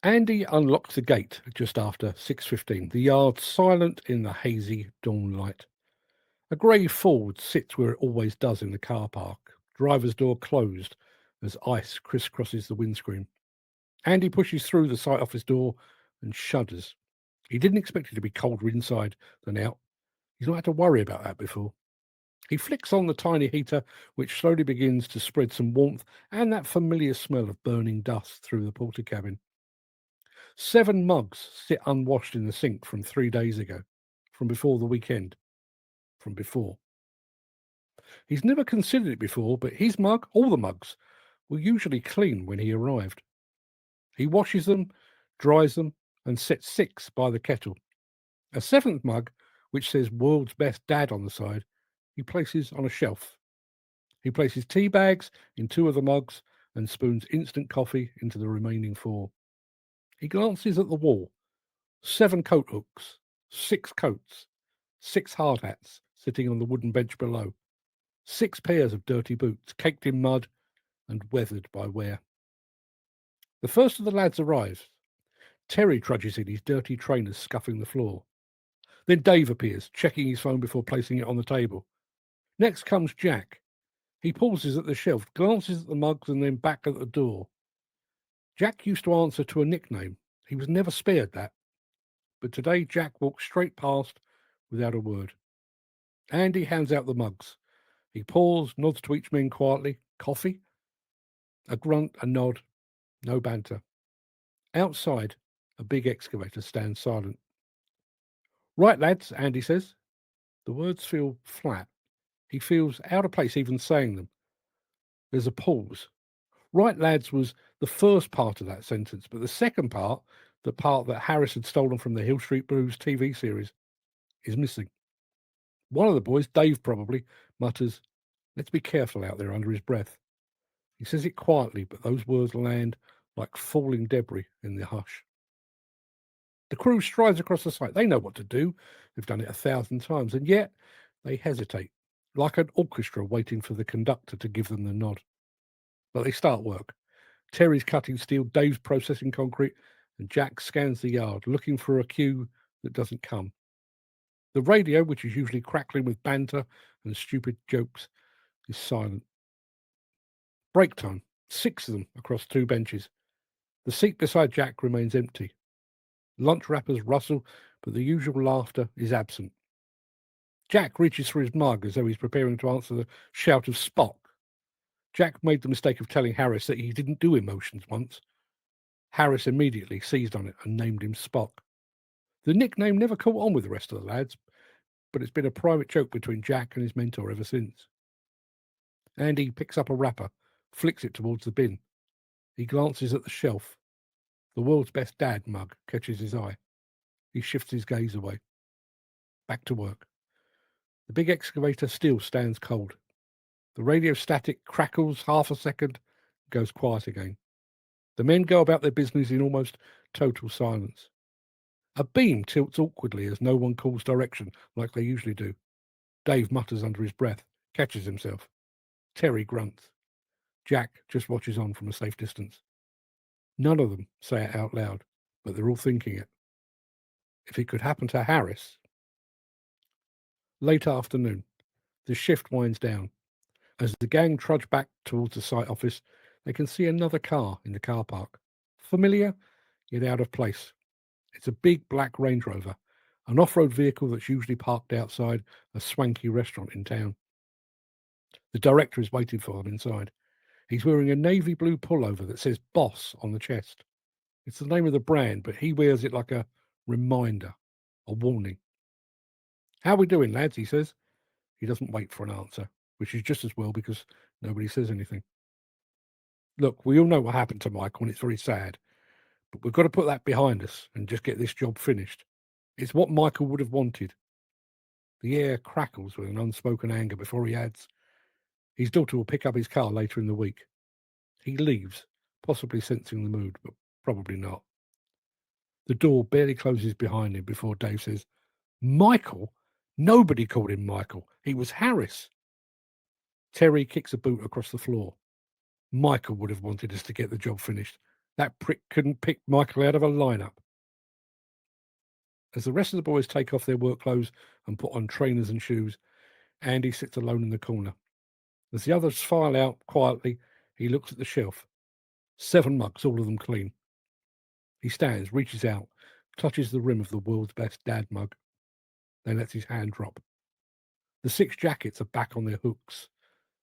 Andy unlocks the gate just after 6:15. The yard silent in the hazy dawn light. A grey Ford sits where it always does in the car park. Driver's door closed as ice crisscrosses the windscreen. Andy pushes through the site office door and shudders. He didn't expect it to be colder inside than out. He's not had to worry about that before. He flicks on the tiny heater, which slowly begins to spread some warmth and that familiar smell of burning dust through the porter cabin. 7 mugs sit unwashed in the sink from 3 days ago, from before the weekend, from before. He's never considered it before, but his mug, all the mugs, were usually clean when he arrived. He washes them, dries them, and sets 6 by the kettle. A 7th mug, which says "World's Best Dad" on the side, he places on a shelf. He places tea bags in 2 of the mugs and spoons instant coffee into the remaining 4. He glances at the wall. 7 coat hooks, 6 coats, 6 hard hats sitting on the wooden bench below, 6 pairs of dirty boots, caked in mud and weathered by wear. The first of the lads arrives. Terry trudges in, his dirty trainers scuffing the floor. Then Dave appears, checking his phone before placing it on the table. Next comes Jack. He pauses at the shelf, glances at the mugs, and then back at the door. Jack used to answer to a nickname. He was never spared that. But today Jack walks straight past without a word. Andy hands out the mugs. He pours, nods to each man quietly. Coffee? A grunt, a nod, no banter. Outside, a big excavator stands silent. Right, lads, Andy says. The words feel flat. He feels out of place even saying them. There's a pause. Right, lads was the first part of that sentence, but the second part, the part that Harris had stolen from the Hill Street Blues TV series, is missing. One of the boys, Dave probably, mutters, "Let's be careful out there," under his breath. He says it quietly, but those words land like falling debris in the hush. The crew strides across the site. They know what to do. They've done it 1,000 times, and yet they hesitate, like an orchestra waiting for the conductor to give them the nod. But they start work. Terry's cutting steel, Dave's processing concrete, and Jack scans the yard, looking for a cue that doesn't come. The radio, which is usually crackling with banter and stupid jokes, is silent. Break time. 6 of them across 2 benches. The seat beside Jack remains empty. Lunch wrappers rustle, but the usual laughter is absent. Jack reaches for his mug as though he's preparing to answer the shout of Spock. Jack made the mistake of telling Harris that he didn't do emotions once. Harris immediately seized on it and named him Spock. The nickname never caught on with the rest of the lads, but it's been a private joke between Jack and his mentor ever since. Andy picks up a wrapper, flicks it towards the bin. He glances at the shelf. The World's Best Dad mug catches his eye. He shifts his gaze away. Back to work. The big excavator still stands cold. The radio static crackles half a second, goes quiet again. The men go about their business in almost total silence. A beam tilts awkwardly as no one calls direction like they usually do. Dave mutters under his breath, catches himself. Terry grunts. Jack just watches on from a safe distance. None of them say it out loud, but they're all thinking it. If it could happen to Harris. Late afternoon. The shift winds down. As the gang trudge back towards the site office, they can see another car in the car park. Familiar, yet out of place. It's a big black Range Rover, an off-road vehicle that's usually parked outside a swanky restaurant in town. The director is waiting for them inside. He's wearing a navy blue pullover that says Boss on the chest. It's the name of the brand, but he wears it like a reminder, a warning. "How we doing, lads?" he says. He doesn't wait for an answer, which is just as well because nobody says anything. "Look, we all know what happened to Michael, and it's very sad, but we've got to put that behind us and just get this job finished. It's what Michael would have wanted." The air crackles with an unspoken anger before he adds, "His daughter will pick up his car later in the week." He leaves, possibly sensing the mood, but probably not. The door barely closes behind him before Dave says, "Michael? Nobody called him Michael. He was Harris." Terry kicks a boot across the floor. "Michael would have wanted us to get the job finished. That prick couldn't pick Michael out of a lineup. As the rest of the boys take off their work clothes and put on trainers and shoes, Andy sits alone in the corner. As the others file out quietly, he looks at the shelf. 7 mugs, all of them clean. He stands, reaches out, touches the rim of the world's best dad mug, then lets his hand drop. The 6 jackets are back on their hooks.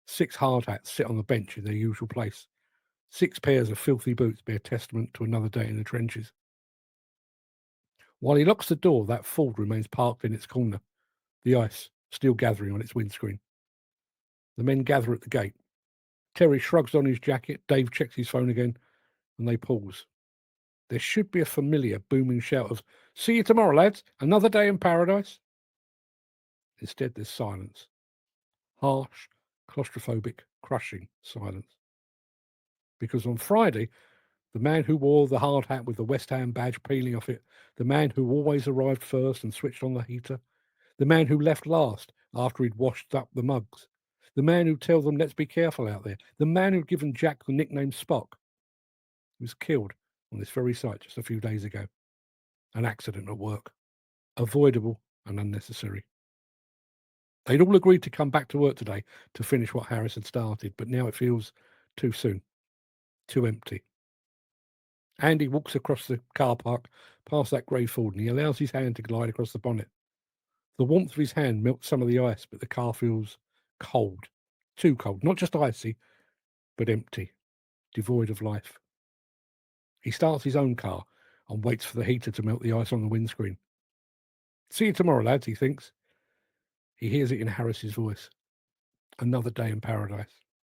6 hard hats sit on the bench in their usual place. 6 pairs of filthy boots bear testament to another day in the trenches. While he locks the door, that Ford remains parked in its corner, the ice still gathering on its windscreen. The men gather at the gate. Terry shrugs on his jacket, Dave checks his phone again, and they pause. There should be a familiar booming shout of, "See you tomorrow, lads, another day in paradise." Instead, there's silence. Harsh, claustrophobic, crushing silence. Because on Friday, the man who wore the hard hat with the West Ham badge peeling off it, the man who always arrived first and switched on the heater, the man who left last after he'd washed up the mugs, the man who'd tell them, "Let's be careful out there," the man who'd given Jack the nickname Spock, was killed on this very site just a few days ago. An accident at work. Avoidable and unnecessary. They'd all agreed to come back to work today to finish what Harris had started, but now it feels too soon, too empty. Andy walks across the car park, past that grey Ford, and he allows his hand to glide across the bonnet. The warmth of his hand melts some of the ice, but the car feels cold. Too cold. Not just icy, but empty, devoid of life. He starts his own car and waits for the heater to melt the ice on the windscreen. "See you tomorrow, lads," he thinks. He hears it in Harris's voice. Another day in paradise.